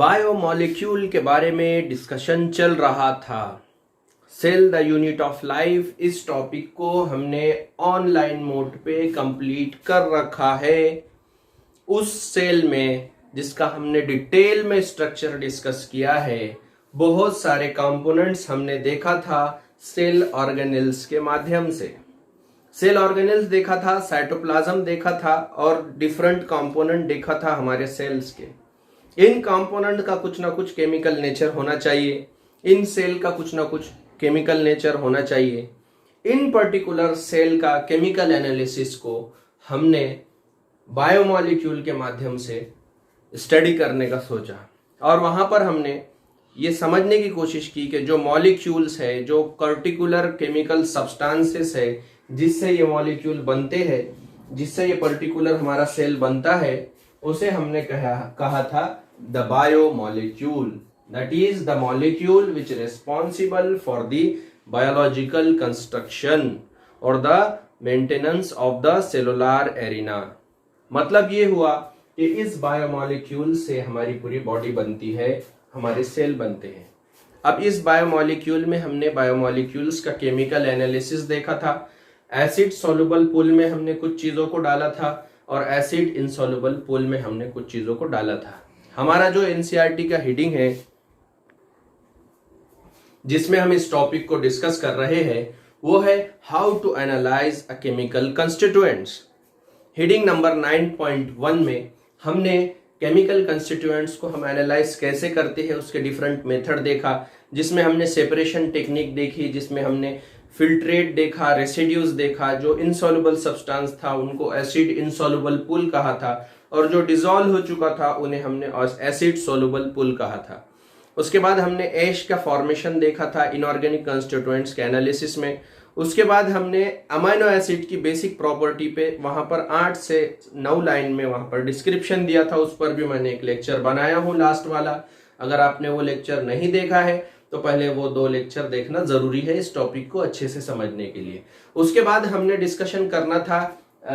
Biomolecule के बारे में डिस्कशन चल रहा था। Cell the unit of life, इस टॉपिक को हमने ऑनलाइन मोड पे कंप्लीट कर रखा है। उस सेल में जिसका हमने डिटेल में स्ट्रक्चर डिस्कस किया है, बहुत सारे कंपोनेंट्स हमने देखा था सेल ऑर्गेनेल्स के माध्यम से। सेल ऑर्गेनेल्स देखा था, साइटोप्लाज्म देखा था और डिफरेंट कंपोनेंट देखा था हमारे सेल्स के। इन कंपोनेंट का कुछ ना कुछ केमिकल नेचर होना चाहिए, इन सेल का कुछ ना कुछ केमिकल नेचर होना चाहिए। इन पर्टिकुलर सेल का केमिकल एनालिसिस को हमने बायोमोलिक्यूल के माध्यम से स्टडी करने का सोचा और वहां पर हमने ये समझने की कोशिश की कि जो मॉलिक्यूल्स है, जो पर्टिकुलर केमिकल सब्सटेंसेस है जिससे ये मॉलिक्यूल बनते हैं, जिससे ये पर्टिकुलर हमारा सेल बनता है, उसे हमने कहा था the biomolecule. That is the molecule which responsible for the biological construction और the maintenance of the cellular arena. मतलब ये हुआ कि इस बायोमोलिक्यूल से हमारी पूरी बॉडी बनती है, हमारे सेल बनते हैं। अब इस बायोमोलिक्यूल में हमने बायोमोलिक्यूल्स का केमिकल एनालिसिस देखा था। एसिड सोलुबल पूल में हमने कुछ चीजों को डाला था और एसिड इनसोलुबल पूल में हमने कुछ चीजों को डाला था। हमारा जो एनसीईआरटी का हेडिंग है जिसमें हम इस टॉपिक को डिस्कस कर रहे हैं, वो है how to analyse a chemical constituents. Heading number 9.1 में हमने केमिकल कंस्टिट्यूएंट्स को हम एनालाइज कैसे करते हैं उसके डिफरेंट मेथड देखा, जिसमें हमने सेपरेशन टेक्निक देखी, जिसमें हमने फिल्ट्रेट देखा, रेसिड्यूज देखा। जो इनसॉल्युबल सब्सटेंस था उनको एसिड इनसॉल्युबल पूल कहा था और जो डिसॉल्व हो चुका था उन्हें हमने एसिड सोलुबल पूल कहा था। उसके बाद हमने ऐश का फॉर्मेशन देखा था इनऑर्गेनिक कंस्टिट्यूएंट्स के एनालिसिस में। उसके बाद हमने अमाइनो एसिड की बेसिक प्रॉपर्टी पे वहां पर 8 से 9 लाइन में वहां पर डिस्क्रिप्शन दिया था। उस पर भी मैंने एक लेक्चर बनाया हूं, लास्ट वाला। अगर आपने वो लेक्चर नहीं देखा है तो पहले वो 2 लेक्चर देखना जरूरी है इस टॉपिक को अच्छे से समझने के लिए। उसके बाद हमने डिस्कशन करना था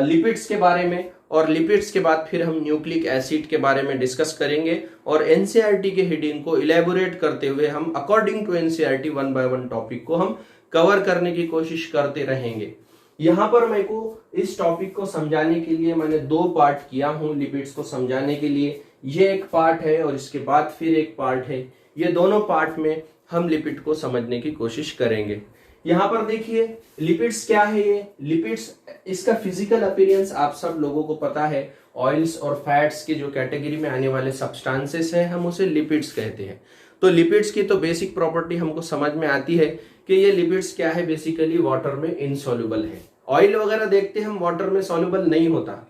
लिपिड्स के बारे में और लिपिड्स के बाद फिर हम न्यूक्लिक एसिड के बारे में डिस्कस करेंगे और एनसीईआरटी के हेडिंग को इलेबोरेट करते हुए हम according to NCERT 1 by 1 topic को हम कवर करने की कोशिश करते रहेंगे। यहाँ पर मेरे को इस टॉपिक को समझाने के लिए मैंने 2 पार्ट किया हूँ। लिपिड्स को समझाने के लिए ये एक पार्ट है और इसके बाद फिर एक पार्ट है। ये दोनों पार्ट में हम लिपिड को समझने की कोशिश करेंगे। यहाँ पर देखिए लिपिड्स क्या है। ये लिपिड्स, इसका फिजिकल अपीयरेंस आप सब लोगों को पता है। ऑयल्स और फैट्स की जो कैटेगरी में आने वाले सब्सटेंसेस हैं हम उसे लिपिड्स कहते हैं। तो लिपिड्स की तो बेसिक प्रॉपर्टी हमको समझ में आती है कि ये लिपिड्स क्या है, बेसिकली वाटर में इनसॉल्युबल है। ऑयल वगैरह देखते हैं हम वाटर में सॉल्युबल नहीं होता।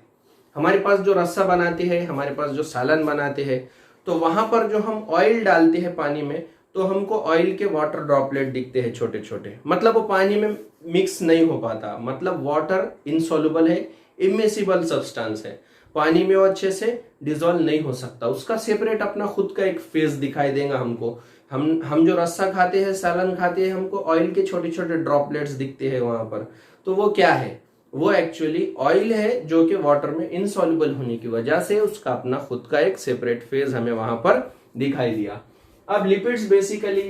हमारे पास जो रस्सा बनाते हैं, हमारे पास जो सालन बनाते हैं, तो वहां पर जो हम ऑयल डालते हैं पानी में तो हमको ऑयल के वाटर ड्रॉपलेट दिखते हैं छोटे छोटे, मतलब वो पानी में मिक्स नहीं हो पाता। मतलब वाटर इनसॉल्युबल है, इमिसिबल सब्सटेंस है, पानी में वो अच्छे से डिसॉल्व नहीं हो सकता। उसका सेपरेट अपना खुद का एक फेज दिखाई देगा हमको। हम जो रस्सा खाते हैं, सालन खाते हैं, हमको ऑयल के छोटे छोटे ड्रॉपलेट्स दिखते हैं वहां पर। तो वो क्या है? वो एक्चुअली ऑयल है जो कि वाटर में इनसॉल्युबल होने की वजह से उसका अपना खुद का एक सेपरेट फेज हमें वहां पर दिखाई दिया। अब lipids basically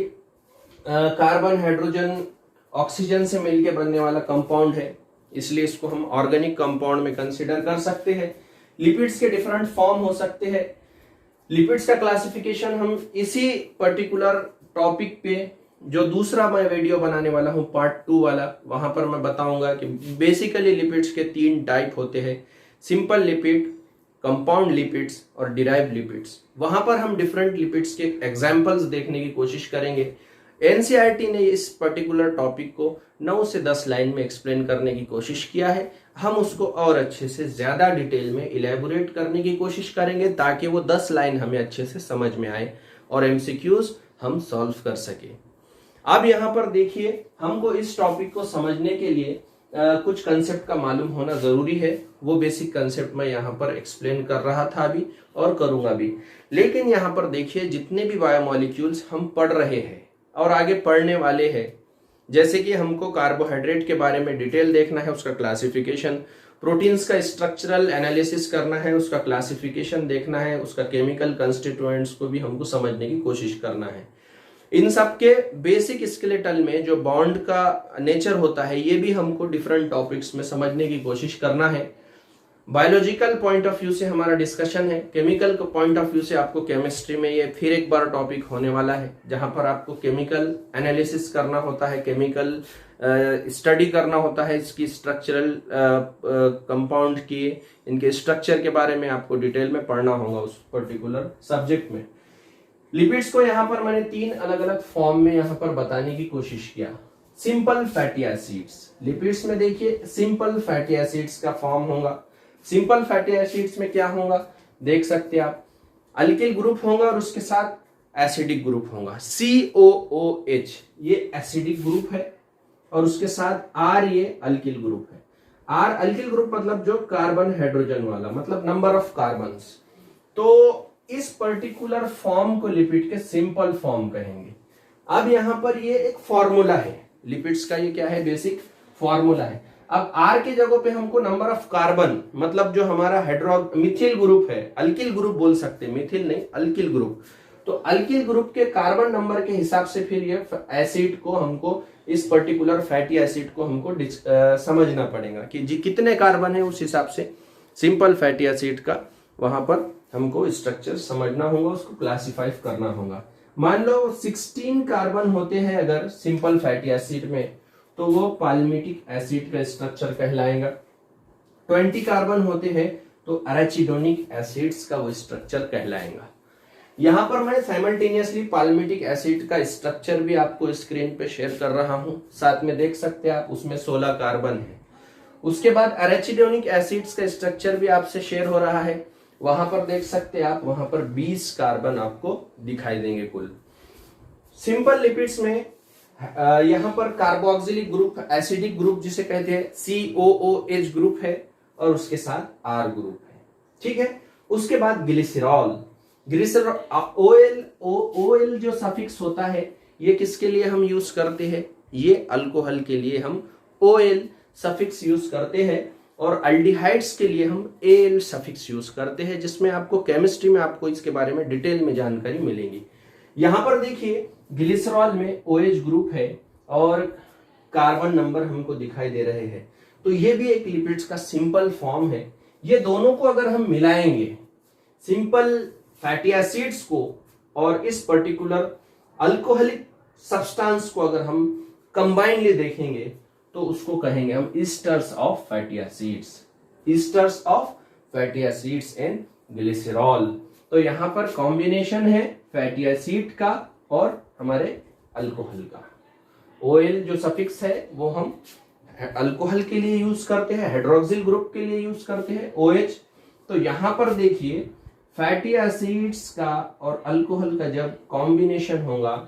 carbon, hydrogen, oxygen से मिलकर बनने वाला कंपाउंड है, इसलिए इसको हम ऑर्गेनिक कंपाउंड में कंसीडर कर सकते हैं। लिपिड्स के डिफरेंट फॉर्म हो सकते हैं। लिपिड्स का क्लासिफिकेशन हम इसी पर्टिकुलर टॉपिक पे जो दूसरा मैं वीडियो बनाने वाला हूं पार्ट 2 वाला, वहां पर मैं बताऊंगा कि बेसिकली लिपिड्स के 3 टाइप होते हैं, सिंपल लिपिड, कंपाउंड लिपिड्स और डिराइव्ड लिपिड्स। वहां पर हम डिफरेंट लिपिड्स के एग्जांपल्स देखने की कोशिश करेंगे। एनसीईआरटी ने इस पर्टिकुलर टॉपिक को 9 से 10 लाइन में एक्सप्लेन करने की कोशिश किया है। हम उसको और अच्छे से ज्यादा डिटेल में इलेबोरेट करने की कोशिश करेंगे ताकि वो 10 लाइन हमें अच्छे से समझ में आए और एमसीक्यूज हम सॉल्व कर सके। अब यहाँ पर देखिए, हमको इस टॉपिक को समझने के लिए कुछ कंसेप्ट का मालूम होना जरूरी है। वो बेसिक कंसेप्ट मैं यहाँ पर एक्सप्लेन कर रहा था अभी और करूंगा भी। लेकिन यहाँ पर देखिए जितने भी बायोमोलिक्यूल्स हम पढ़ रहे हैं और आगे पढ़ने वाले हैं, जैसे कि हमको कार्बोहाइड्रेट के बारे में डिटेल देखना है, उसका क्लासिफिकेशन, प्रोटीन्स का स्ट्रक्चरल एनालिसिस करना है, उसका क्लासिफिकेशन देखना है, उसका केमिकल कंस्टिट्यूएंट्स को भी हमको समझने की कोशिश करना है। इन सब के बेसिक स्केलेटल में जो बॉन्ड का नेचर होता है ये भी हमको डिफरेंट टॉपिक्स में समझने की कोशिश करना है। बायोलॉजिकल पॉइंट ऑफ व्यू से हमारा डिस्कशन है, केमिकल पॉइंट ऑफ व्यू से आपको केमिस्ट्री में ये फिर एक बार टॉपिक होने वाला है जहां पर आपको केमिकल एनालिसिस करना होता है, केमिकल स्टडी करना होता है, इसकी स्ट्रक्चरल कंपाउंड की इनके स्ट्रक्चर के बारे में आपको डिटेल में पढ़ना होगा उस पर्टिकुलर सब्जेक्ट में। लिपिड्स को यहाँ पर मैंने 3 अलग अलग फॉर्म में यहाँ पर बताने की कोशिश किया। सिंपल फैटी एसिड्स, लिपिड्स में देखिए सिंपल फैटी एसिड्स का फॉर्म होगा। सिंपल फैटी एसिड्स में क्या होगा देख सकते हैं आप, अल्किल ग्रुप होगा और उसके साथ एसिडिक ग्रुप होगा। COOH ये एसिडिक ग्रुप है और उसके साथ R ये अल्किल ग्रुप है। R अल्किल ग्रुप मतलब जो कार्बन हाइड्रोजन वाला, मतलब नंबर ऑफ कार्बन्स। तो इस पर्टिकुलर फॉर्म को लिपिड के सिंपल फॉर्म कहेंगे। अब यहां पर ये एक फॉर्मूला है, लिपिड्स का ये क्या है, बेसिक फॉर्मूला है। अब R के जगह पे हमको नंबर ऑफ कार्बन, मतलब जो हमारा मिथिल ग्रुप है, अल्किल ग्रुप बोल सकते हैं, मिथिल नहीं अल्किल ग्रुप, तो अल्किल ग्रुप के कार्बन नंबर के हिसाब से फिर ये एसिड को हमको, इस पर्टिकुलर फैटी एसिड को हमको समझना पड़ेगा कि जी कितने कार्बन है, उस हिसाब से सिंपल फैटी एसिड का वहां पर हमको स्ट्रक्चर समझना होगा, उसको क्लासिफाई करना होगा। मान लो 16 कार्बन होते हैं अगर सिंपल फैटी एसिड में, तो वो पाल्मिटिक एसिड का स्ट्रक्चर कहलाएगा। 20 कार्बन होते हैं तो एराचिडोनिक एसिड्स का वो स्ट्रक्चर कहलाएगा। यहां पर मैं साइमल्टेनियसली पाल्मिटिक एसिड का स्ट्रक्चर भी आपको स्क्रीन पे शेयर कर रहा हूं, साथ में देख सकते हैं आप, उसमें 16 कार्बन है। उसके बाद एराचिडोनिक एसिड्स का स्ट्रक्चर भी आपसे शेयर हो रहा है, वहां पर देख सकते हैं आप, वहां पर 20 कार्बन आपको दिखाई देंगे कुल। सिंपल लिपिड्स में यहां पर कार्बोक्सिलिक ग्रुप, एसिडिक ग्रुप जिसे कहते हैं, COOH ग्रुप है और उसके साथ R ग्रुप है, ठीक है। उसके बाद ग्लिसरॉल, OL जो सफिक्स होता है ये किसके लिए हम यूज करते हैं, ये अल्कोहल के लिए हम OL सफिक्स यूज करते हैं और अल्डिहाइड्स के लिए हम AL सफिक्स यूज करते हैं, जिसमें आपको केमिस्ट्री में आपको इसके बारे में डिटेल में जानकारी मिलेगी। यहां पर देखिए ग्लिसरॉल में OH ग्रुप है और कार्बन नंबर हमको दिखाई दे रहे हैं, तो ये भी एक लिपिड्स का सिंपल फॉर्म है। ये दोनों को अगर हम मिलाएंगे, सिंपल फैटी एसिड्स को और इस पर्टिकुलर अल्कोहलिक सब्सटेंस को अगर हम कंबाइनली देखेंगे तो उसको कहेंगे हम esters of fatty acids, esters of fatty acids and glycerol. तो यहां पर कॉम्बिनेशन है फैटी एसिड का और हमारे अल्कोहल का। OL जो सफिक्स है वो हम अल्कोहल के लिए यूज करते हैं, हाइड्रोक्सिल ग्रुप के लिए यूज करते हैं OH। तो यहां पर देखिए फैटी एसिड्स का और अल्कोहल का जब कॉम्बिनेशन होगा,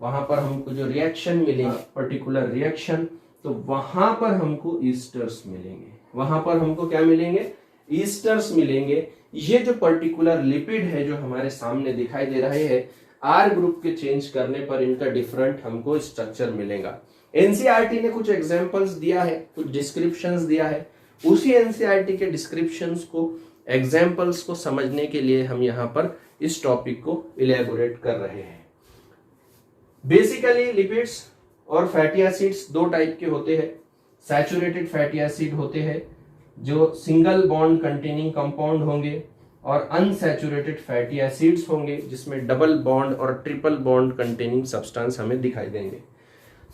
वहां पर हमको जो रिएक्शन मिलेगा, पर्टिकुलर रिएक्शन, तो वहां पर हमको ईस्टर्स मिलेंगे। वहां पर हमको क्या मिलेंगे, ईस्टर्स मिलेंगे। ये जो पर्टिकुलर लिपिड है जो हमारे सामने दिखाई दे रहे हैं, R ग्रुप के चेंज करने पर इनका डिफरेंट हमको स्ट्रक्चर मिलेगा। एनसीईआरटी ने कुछ एग्जांपल्स दिया है, कुछ डिस्क्रिप्शंस दिया है, उसी एनसीईआरटी के डिस्क्रिप्शंस को, एग्जांपल्स को समझने के लिए हम यहाँ पर इस टॉपिक को इलैबोरेट कर रहे हैं। बेसिकली लिपिड्स और फैटी एसिड्स दो टाइप के होते हैं। सैचुरेटेड फैटी एसिड होते हैं जो सिंगल बॉन्ड कंटेनिंग कंपाउंड होंगे, और अनसैचुरेटेड फैटी एसिड्स होंगे जिसमें डबल बॉन्ड और ट्रिपल बॉन्ड कंटेनिंग सब्सटेंस हमें दिखाई देंगे।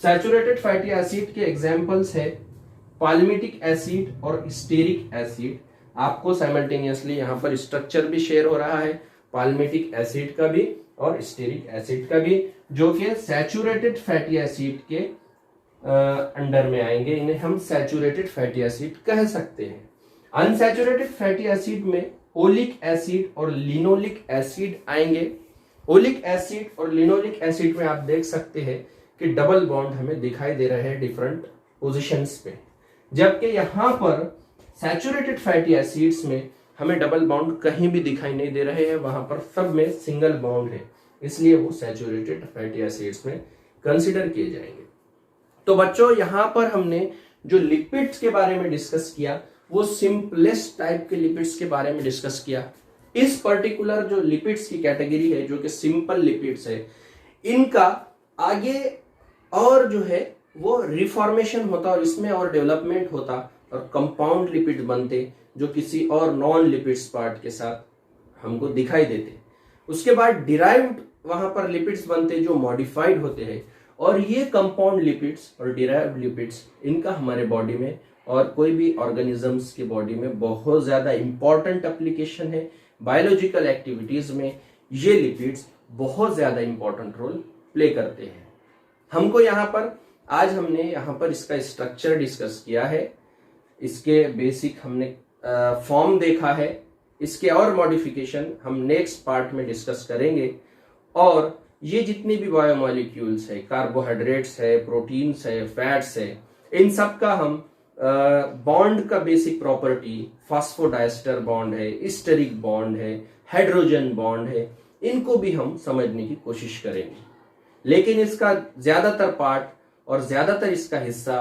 सैचुरेटेड फैटी एसिड के एग्जांपल्स है पाल्मिटिक एसिड और स्टेरिक एसिड। आपको साइमल्टेनियसली यहाँ पर स्ट्रक्चर भी शेयर हो रहा है, पाल्मिटिक एसिड का भी और स्टेरिक एसिड का भी, जो कि सैचुरेटेड फैटी एसिड के अंडर में आएंगे। इन्हें हम सैचुरेटेड फैटी एसिड कह सकते हैं। अनसैचुरेटेड फैटी एसिड में ओलिक एसिड और लिनोलिक एसिड आएंगे। ओलिक एसिड और लिनोलिक एसिड में आप देख सकते हैं कि डबल बॉन्ड हमें दिखाई दे रहे हैं डिफरेंट पोजीशंस पे, जबकि यहां पर सैचुरेटेड फैटी एसिड्स में हमें डबल बॉन्ड कहीं भी दिखाई नहीं दे रहे हैं, वहां पर सब में सिंगल बॉन्ड है, इसलिए वो सैचुरेटेड फैटी एसिड्स में कंसिडर किए जाएंगे। तो बच्चों यहां पर हमने जो लिपिड्स के बारे में डिस्कस किया वो सिंपलेस्ट टाइप के लिपिड्स के बारे में डिस्कस किया। इस पर्टिकुलर जो लिपिड्स की कैटेगरी है जो कि सिंपल लिपिड्स है, इनका आगे और जो है वो रिफॉर्मेशन होता और इसमें और डेवलपमेंट होता और कंपाउंड लिपिड बनते जो किसी और नॉन लिपिड्स पार्ट के साथ हमको दिखाई देते। उसके बाद डिराइव्ड वहां पर लिपिड्स बनते जो मॉडिफाइड होते हैं, और ये कंपाउंड लिपिड्स और डिराइव्ड लिपिड्स इनका हमारे बॉडी में और कोई भी ऑर्गेनिजम्स की बॉडी में बहुत ज्यादा इंपॉर्टेंट एप्लीकेशन है। बायोलॉजिकल एक्टिविटीज में ये लिपिड्स बहुत ज्यादा इंपॉर्टेंट रोल प्ले करते हैं। हमको हमने यहाँ पर इसका स्ट्रक्चर डिस्कस किया है, इसके बेसिक हमने फॉर्म देखा है, इसके और मॉडिफिकेशन हम नेक्स्ट पार्ट में डिस्कस करेंगे। और ये जितनी भी बायोमॉलिक्यूल्स है, कार्बोहाइड्रेट्स है, प्रोटीन्स है, फैट्स है, इन सब का हम बॉन्ड का बेसिक प्रॉपर्टी, फास्फोडाइस्टर बॉन्ड है, स्टेरिक बॉन्ड है, हाइड्रोजन बॉन्ड है, इनको भी हम समझने की कोशिश करेंगे। लेकिन इसका ज्यादातर पार्ट और ज्यादातर इसका हिस्सा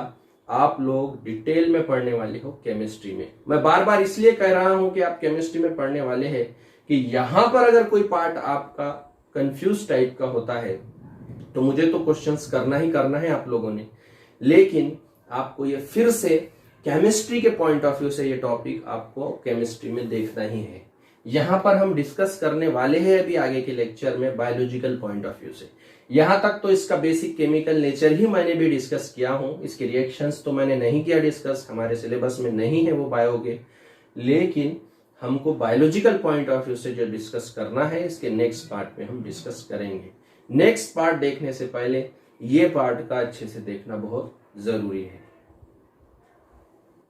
आप लोग डिटेल में पढ़ने वाले हो केमिस्ट्री में। मैं बार बार इसलिए कह रहा हूं कि आप केमिस्ट्री में पढ़ने वाले हैं कि यहां पर अगर कोई पार्ट आपका कंफ्यूज टाइप का होता है तो मुझे तो क्वेश्चंस करना ही करना है आप लोगों ने, लेकिन आपको ये फिर से केमिस्ट्री के पॉइंट ऑफ व्यू से ये टॉपिक आपको केमिस्ट्री में देखना ही है। यहां पर हम डिस्कस करने वाले हैं अभी आगे के लेक्चर में बायोलॉजिकल पॉइंट ऑफ व्यू से। यहां तक तो इसका बेसिक केमिकल नेचर ही मैंने भी डिस्कस किया हूं, इसके रिएक्शंस तो मैंने नहीं किया डिस्कस, हमारे सिलेबस में नहीं है वो बायो के, लेकिन हमको बायोलॉजिकल पॉइंट ऑफ व्यू से जो डिस्कस करना है इसके नेक्स्ट पार्ट में हम डिस्कस करेंगे। नेक्स्ट पार्ट देखने से पहले ये पार्ट का अच्छे से देखना बहुत जरूरी है।